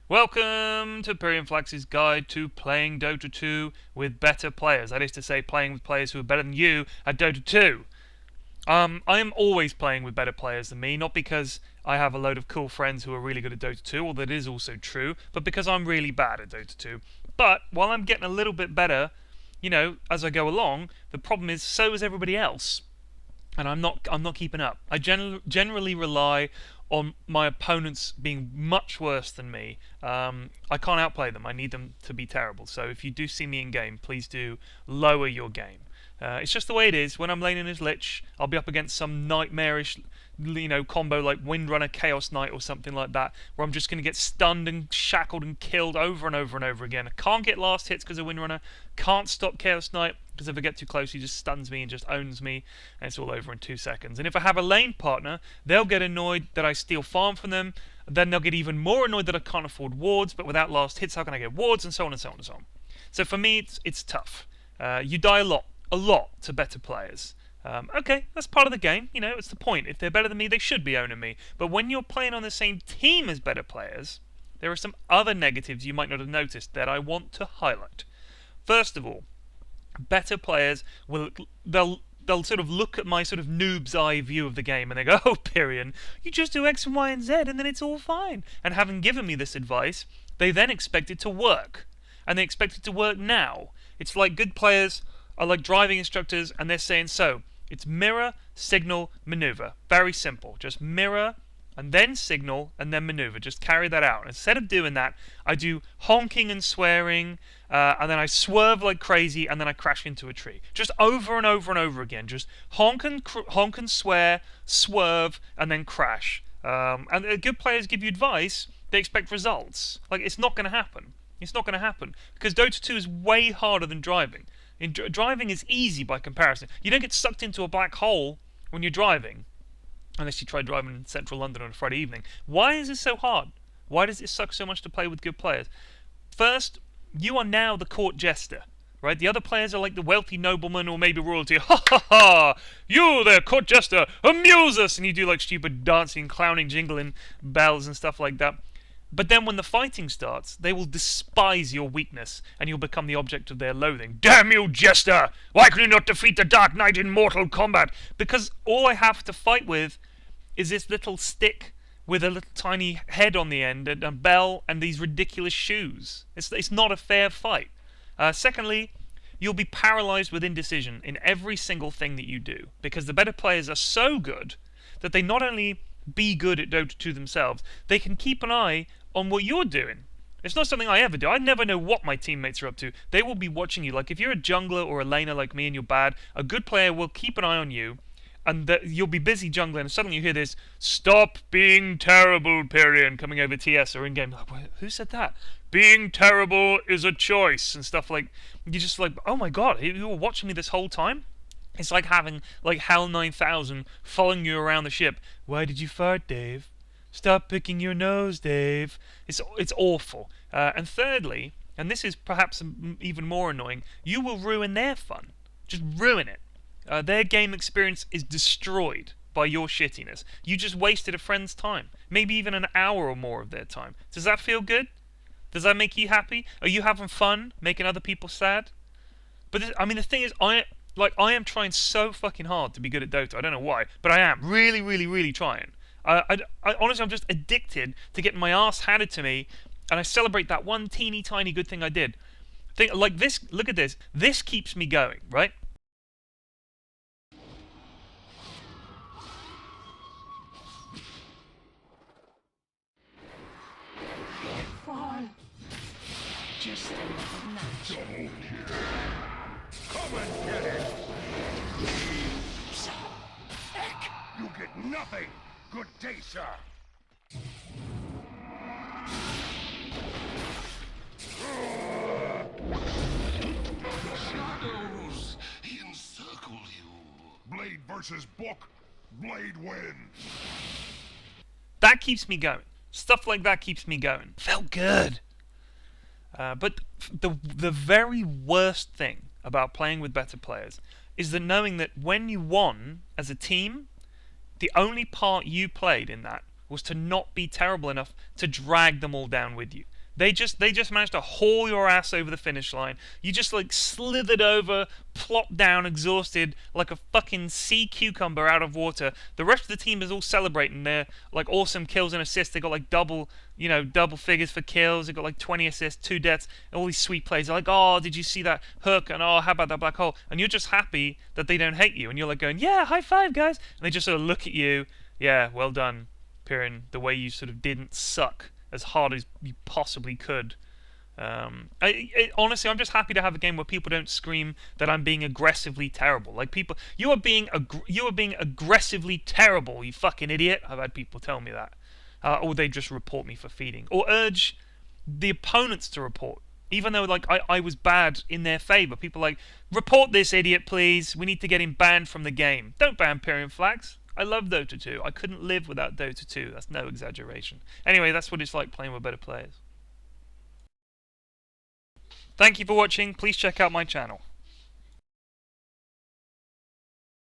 Welcome to Pyrion Flax's guide to playing Dota 2 with better players. That is to say, playing with players who are better than you at Dota 2. I am always playing with better players than me, not because I have a load of cool friends who are really good at Dota 2, although that is also true, but because I'm really bad at Dota 2. But while I'm getting a little bit better, as I go along, the problem is so is everybody else. And I'm not keeping up. I generally rely on my opponents being much worse than me. I can't outplay them. I need them to be terrible. So if you do see me in game, please do lower your game. It's just the way it is. When I'm laning as Lich, I'll be up against some nightmarish, combo like Windrunner Chaos Knight or something like that, where I'm just going to get stunned and shackled and killed over and over and over again. I can't get last hits because of Windrunner. Can't stop Chaos Knight because if I get too close, he just stuns me and just owns me, and it's all over in 2 seconds. And if I have a lane partner, they'll get annoyed that I steal farm from them. Then they'll get even more annoyed that I can't afford wards, but without last hits, how can I get wards, and so on and so on and so on. So for me, it's tough. You die a lot to better players. Okay, that's part of the game. It's the point. If they're better than me, they should be owning me. But when you're playing on the same team as better players, there are some other negatives you might not have noticed that I want to highlight. First of all, better players they'll sort of look at my sort of noob's eye view of the game and they go, "Oh, Pyrion, you just do X and Y and Z and then it's all fine." And having given me this advice, they then expect it to work, and they expect it to work now. It's like good players are like driving instructors, and they're saying, so it's mirror, signal, maneuver. Very simple. Just mirror and then signal and then maneuver. Just carry that out. Instead of doing that, I do honking and swearing, and then I swerve like crazy, and then I crash into a tree. Just over and over and over again. Just honk and swear, swerve, and then crash. And good players give you advice. They expect results. Like, it's not going to happen. It's not going to happen because Dota 2 is way harder than driving. Driving is easy by comparison. You don't get sucked into a black hole when you're driving, unless you try driving in central London on a Friday evening. Why is it so hard? Why does it suck so much to play with good players? First, you are now the court jester, right? The other players are like the wealthy nobleman or maybe royalty. Ha ha ha! You there, court jester, amuse us! And you do like stupid dancing, clowning, jingling bells and stuff like that. But then when the fighting starts, they will despise your weakness, and you'll become the object of their loathing. Damn you, jester! Why could you not defeat the Dark Knight in mortal combat? Because all I have to fight with is this little stick with a little tiny head on the end, and a bell, and these ridiculous shoes. It's not a fair fight. Secondly, you'll be paralyzed with indecision in every single thing that you do, because the better players are so good that they not only be good at Dota 2 themselves, they can keep an eye on what you're doing. It's not something I ever do. I never know what my teammates are up to. They will be watching you. Like if you're a jungler or a laner like me and you're bad, a good player will keep an eye on you, and you'll be busy jungling, and suddenly you hear this, "Stop being terrible, Pyrion," coming over TS or in-game. Like, who said that? Being terrible is a choice, and stuff like, you're just like, oh my god, you were watching me this whole time? It's like having like HAL 9000 following you around the ship. Why did you fart, Dave? Stop picking your nose, Dave. It's awful. And thirdly, and this is perhaps even more annoying, you will ruin their fun. Just ruin it. Their game experience is destroyed by your shittiness. You just wasted a friend's time. Maybe even an hour or more of their time. Does that feel good? Does that make you happy? Are you having fun making other people sad? But the thing is, I am trying so fucking hard to be good at Dota. I don't know why, but I am really, really, really trying. I honestly, I'm just addicted to getting my ass handed to me, and I celebrate that one teeny tiny good thing I did. Like this, look at this. This keeps me going, right? Just another match. Come and get it! Heck! You get nothing! Good day, sir! Shadows encircle you. Blade versus book, Blade wins! That keeps me going. Stuff like that keeps me going. Felt good. But the very worst thing about playing with better players is the knowing that when you won as a team, the only part you played in that was to not be terrible enough to drag them all down with you. They just managed to haul your ass over the finish line. You just like slithered over, plopped down, exhausted, like a fucking sea cucumber out of water. The rest of the team is all celebrating their like awesome kills and assists. They got like double figures for kills. They got like 20 assists, 2 deaths, and all these sweet plays. They're like, oh, did you see that hook? And oh, how about that black hole? And you're just happy that they don't hate you. And you're like going, yeah, high five, guys. And they just sort of look at you. Yeah, well done, Pyrion. The way you sort of didn't suck as hard as you possibly could. Honestly, I'm just happy to have a game where people don't scream that I'm being aggressively terrible. Like people, you are being aggressively terrible, you fucking idiot. I've had people tell me that, or they just report me for feeding, or urge the opponents to report, even though like I was bad in their favor. People like, report this idiot, please. We need to get him banned from the game. Don't ban Pyrion Flax. I love Dota 2. I couldn't live without Dota 2. That's no exaggeration. Anyway, that's what it's like playing with better players. Thank you for watching. Please check out my channel.